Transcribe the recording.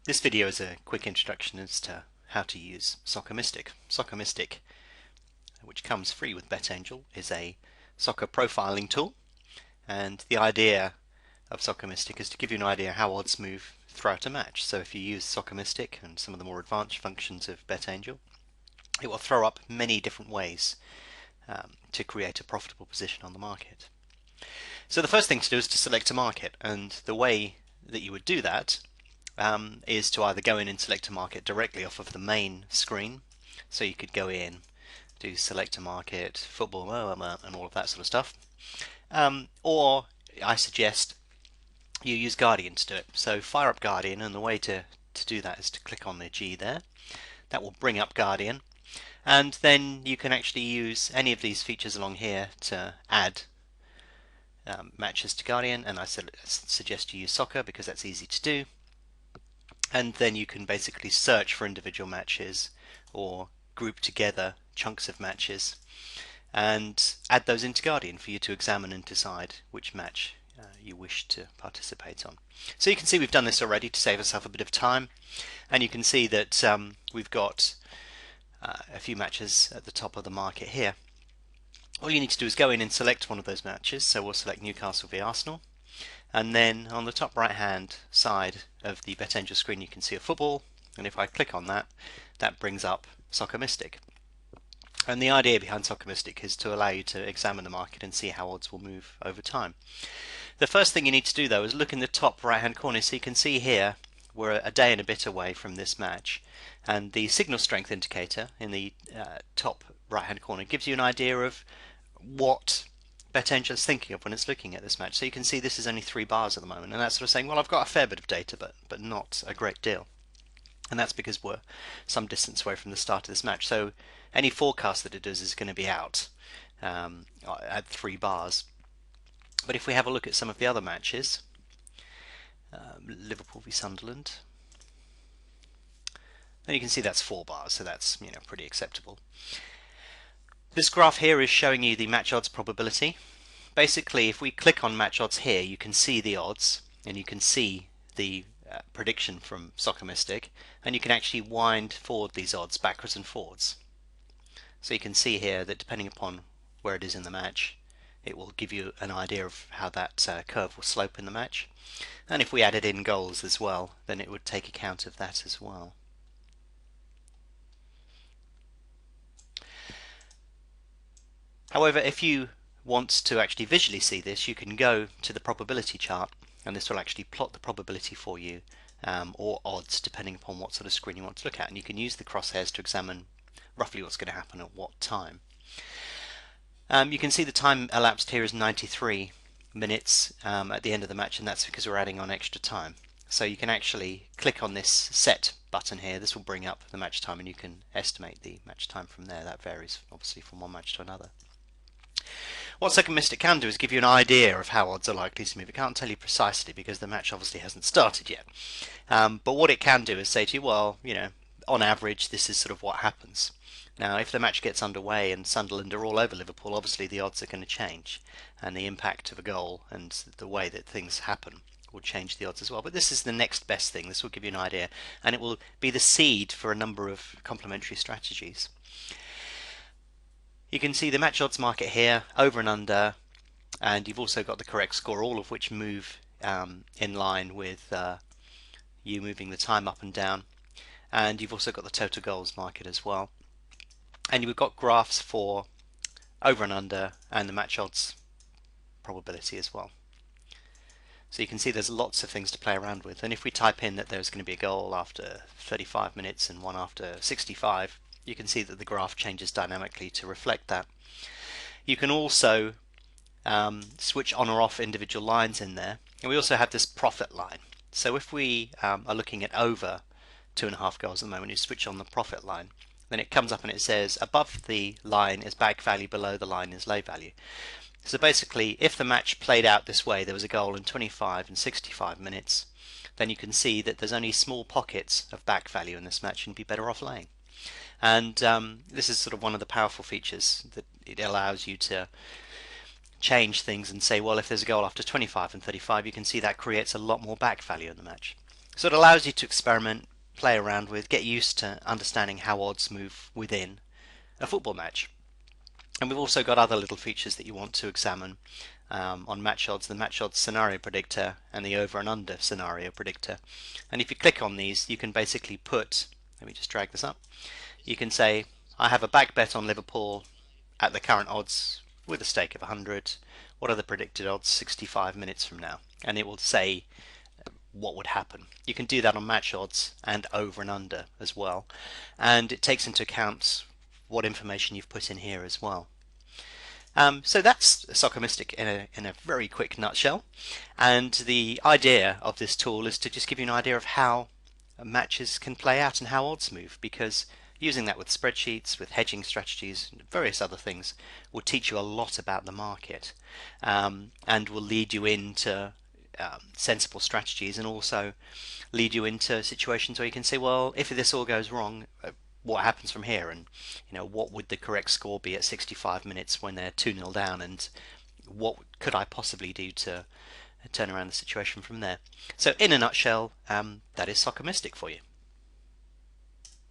This video is a quick introduction as to how to use Soccer Mystic. Soccer Mystic, which comes free with BetAngel, is a soccer profiling tool, and the idea of Soccer Mystic is to give you an idea how odds move throughout a match. So if you use Soccer Mystic and some of the more advanced functions of BetAngel, it will throw up many different ways to create a profitable position on the market. So the first thing to do is to select a market, and the way that you would do that is to either go in and select a market directly off of the main screen. So you could go in, do select a market, football, and all of that sort of stuff. Or I suggest you use Guardian to do it. So fire up Guardian, and the way to do that is to click on the G there. That will bring up Guardian, and then you can actually use any of these features along here to add matches to Guardian, and I suggest you use soccer because that's easy to do. And then you can basically search for individual matches or group together chunks of matches and add those into Guardian for you to examine and decide which match you wish to participate on. So you can see we've done this already to save ourselves a bit of time, and you can see that we've got a few matches at the top of the market here. All you need to do is go in and select one of those matches. So we'll select Newcastle v Arsenal, and then on the top right hand side of the BetAngel screen you can see a football, and if I click on that, that brings up Soccer Mystic. And the idea behind Soccer Mystic is to allow you to examine the market and see how odds will move over time. The first thing you need to do though is look in the top right hand corner. So you can see here we're a day and a bit away from this match, and the signal strength indicator in the top right hand corner gives you an idea of what BetAngel is thinking of when it's looking at this match. So you can see this is only 3 bars at the moment, and that's sort of saying, well, I've got a fair bit of data, but not a great deal. And that's because we're some distance away from the start of this match. So any forecast that it does is going to be out at 3 bars. But if we have a look at some of the other matches, Liverpool v Sunderland, then you can see that's 4 bars, so that's pretty acceptable. This graph here is showing you the match odds probability. Basically, if we click on match odds here, you can see the odds, and you can see the prediction from Soccer Mystic, and you can actually wind forward these odds backwards and forwards. So you can see here that depending upon where it is in the match, it will give you an idea of how that curve will slope in the match. And if we added in goals as well, then it would take account of that as well. However, if you want to actually visually see this, you can go to the probability chart, and this will actually plot the probability for you, or odds, depending upon what sort of screen you want to look at. And you can use the crosshairs to examine roughly what's going to happen at what time. You can see the time elapsed here is 93 minutes at the end of the match, and that's because we're adding on extra time. So you can actually click on this set button here. This will bring up the match time, and you can estimate the match time from there. That varies obviously from one match to another. What Soccer Mystic can do is give you an idea of how odds are likely to move. It can't tell you precisely because the match obviously hasn't started yet. But what it can do is say to you, well, on average this is sort of what happens. Now if the match gets underway and Sunderland are all over Liverpool, obviously the odds are going to change, and the impact of a goal and the way that things happen will change the odds as well. But this is the next best thing. This will give you an idea, and it will be the seed for a number of complementary strategies. You can see the match odds market here, over and under, and you've also got the correct score, all of which move in line with you moving the time up and down. And you've also got the total goals market as well. And you've got graphs for over and under and the match odds probability as well. So you can see there's lots of things to play around with. And if we type in that there's going to be a goal after 35 minutes and one after 65, you can see that the graph changes dynamically to reflect that. You can also switch on or off individual lines in there, and we also have this profit line. So if we are looking at over 2.5 goals at the moment, you switch on the profit line, then it comes up and it says above the line is back value, below the line is lay value. So basically, if the match played out this way, there was a goal in 25 and 65 minutes, then you can see that there's only small pockets of back value in this match, and you'd be better off laying. And this is sort of one of the powerful features, that it allows you to change things and say, well, if there's a goal after 25 and 35, you can see that creates a lot more back value in the match. So it allows you to experiment, play around with, get used to understanding how odds move within a football match. And we've also got other little features that you want to examine on match odds, the match odds scenario predictor and the over and under scenario predictor. And if you click on these, you can basically put, let me just drag this up, you can say, I have a back bet on Liverpool at the current odds with a stake of 100. What are the predicted odds 65 minutes from now? And it will say what would happen. You can do that on match odds and over and under as well. And it takes into account what information you've put in here as well. So that's Soccer Mystic in a very quick nutshell. And the idea of this tool is to just give you an idea of how matches can play out and how odds move, because using that with spreadsheets, with hedging strategies, and various other things will teach you a lot about the market, and will lead you into sensible strategies, and also lead you into situations where you can say, well, if this all goes wrong, what happens from here, and what would the correct score be at 65 minutes when they're 2-0 down, and what could I possibly do to turn around the situation from there. So in a nutshell, that is Soccer Mystic for you.